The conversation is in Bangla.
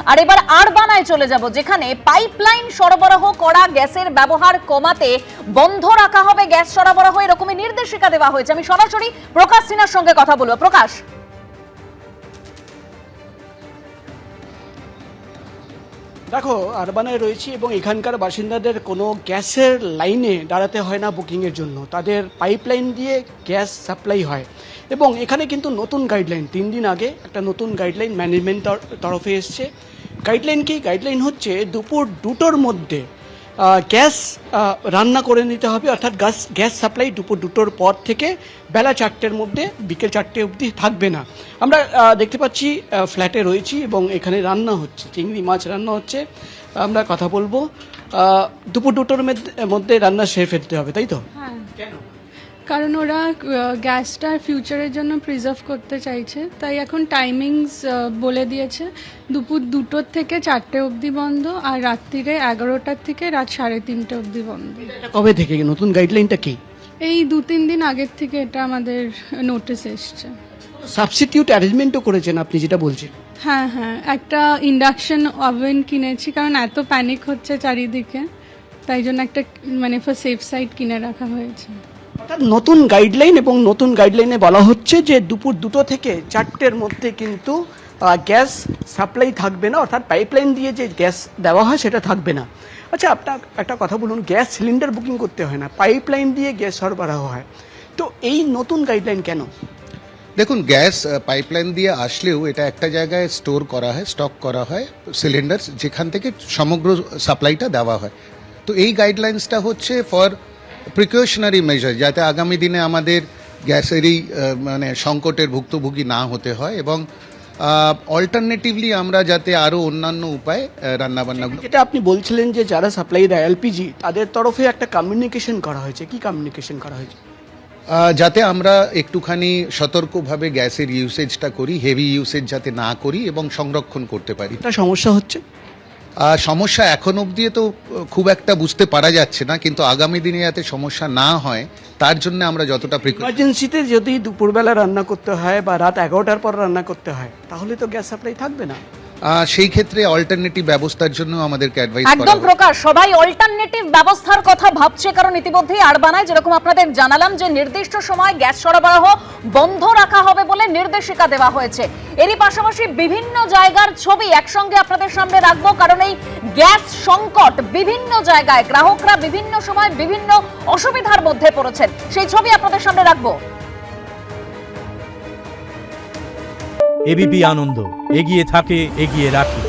আর এবার আরবানায় চলে যাব, যেখানে পাইপলাইন সরবরাহ করা গ্যাসের ব্যবহার কমাতে বন্ধ রাখা হবে গ্যাস সরবরাহ, এরকমই নির্দেশিকা দেওয়া হয়েছে। আমি সরাসরি প্রকাশ সিনহার সঙ্গে কথা বলবো। প্রকাশ, দেখো, আরবানায় রয়েছি এবং এখানকার বাসিন্দাদের কোনো গ্যাসের লাইনে দাঁড়াতে হয় না বুকিংয়ের জন্য, তাদের পাইপলাইন দিয়ে গ্যাস সাপ্লাই হয়। এবং এখানে কিন্তু নতুন গাইডলাইন, 3 দিন আগে একটা নতুন গাইডলাইন ম্যানেজমেন্ট তরফে এসছে। গাইডলাইন কি? গাইডলাইন হচ্ছে দুপুর 2টোর মধ্যে গ্যাস রান্না করে নিতে হবে, অর্থাৎ গ্যাস সাপ্লাই দুপুর 2টোর পর থেকে বেলা 4টের মধ্যে, বিকেল 4টে অবধি থাকবে না। আমরা দেখতে পাচ্ছি ফ্ল্যাটে রয়েছি এবং এখানে রান্না হচ্ছে, চিংড়ি মাছ রান্না হচ্ছে। আমরা কথা বলবো। দুপুর 2টোর মধ্যে রান্না সেরে ফেলতে হবে, তাই তো? হ্যাঁ, কেন? কারণ ওরা গ্যাসটা ফিউচারের জন্য প্রিজার্ভ করতে চাইছে, তাই এখন টাইমিংস বলে দিয়েছে। দুপুর 2টোর থেকে 4টে অবধি বন্ধ, আর রাত্রিরে 11টার থেকে রাত 3:30 অবধি বন্ধ। এটা কবে থেকে নতুন গাইডলাইনটা কি? এই 2-3 দিন আগের থেকে এটা আমাদের নোটিস এসছে। সাবস্টিটিউট অ্যারেঞ্জমেন্টও করেছেন আপনি, যেটা বলছেন। হ্যাঁ হ্যাঁ, একটা ইন্ডাকশন ওভেন কিনেছি, কারণ এত প্যানিক হচ্ছে চারিদিকে, তাই জন্য একটা ফর সেফ সাইড কিনে রাখা হয়েছে। অর্থাৎ নতুন গাইডলাইন, এবং নতুন গাইডলাইনে বলা হচ্ছে যে দুপুর 2টো থেকে 4টের মধ্যে কিন্তু গ্যাস সাপ্লাই থাকবে না, অর্থাৎ পাইপলাইন দিয়ে যে গ্যাস দেওয়া হয় সেটা থাকবে না। আচ্ছা, আপনার একটা কথা বলুন, গ্যাস সিলিন্ডার বুকিং করতে হয় না, পাইপলাইন দিয়ে গ্যাস সরবরাহ হয়, তো এই নতুন গাইডলাইন কেন? দেখুন, গ্যাস পাইপলাইন দিয়ে আসলেও এটা একটা জায়গায় স্টোর করা হয়, স্টক করা হয় সিলিন্ডার, যেখান থেকে সমগ্র সাপ্লাইটা দেওয়া হয়। তো এই গাইডলাইন্সটা হচ্ছে ফর প্রিকশনারি মেজার, যাতে আগামী দিনে আমাদের গ্যাসেরই সংকটের ভুক্তভোগী না হতে হয়, এবং অল্টারনেটিভলি আমরা যাতে আরও অন্যান্য উপায়ে রান্নাবান্নাগুলো। যেটা আপনি বলছিলেন যে যারা সাপ্লাই দেয় এলপিজি, তাদের তরফে একটা কমিউনিকেশন করা হয়েছে, কি কমিউনিকেশন করা হয়েছে? যাতে আমরা একটুখানি সতর্কভাবে গ্যাসের ইউসেজটা করি, হেভি ইউসেজ যাতে না করি এবং সংরক্ষণ করতে পারি। এটা সমস্যা হচ্ছে? সমস্যা এখন অবধি তো খুব একটা বুঝতে পারা যাচ্ছে না, কিন্তু আগামী দিনে যাতে সমস্যা না হয় তার জন্য আমরা যতটা ইমার্জেন্সিতে যদি দুপুরবেলা রান্না করতে হয় বা রাত 11টার পর রান্না করতে হয়, তাহলে তো গ্যাস সাপ্লাই থাকবে না। সেই ক্ষেত্রে অল্টারনেটিভ ব্যবস্থার জন্য আমাদেরকে অ্যাডভাইস করা একদম প্রকাশ, সবাই অল্টারনেটিভ ব্যবস্থার কথা ভাবছে, কারণ ইতিমধ্যেই আরবানায় যেরকম আপনাদের জানালাম যে নির্দিষ্ট সময় গ্যাস সরবরাহ বন্ধ রাখা হবে বলে নির্দেশিকা দেওয়া হয়েছে। এরই পাশাপাশি বিভিন্ন জায়গার ছবি একসঙ্গে আপনাদের সামনে রাখবো, কারণ এই গ্যাস সংকট বিভিন্ন জায়গায়, গ্রাহকরা বিভিন্ন সময় বিভিন্ন অসুবিধার মধ্যে পড়েছেন, সেই ছবি আপনাদের সামনে রাখবো। এবিপি আনন্দ, এগিয়ে থাকে, এগিয়ে রাখে।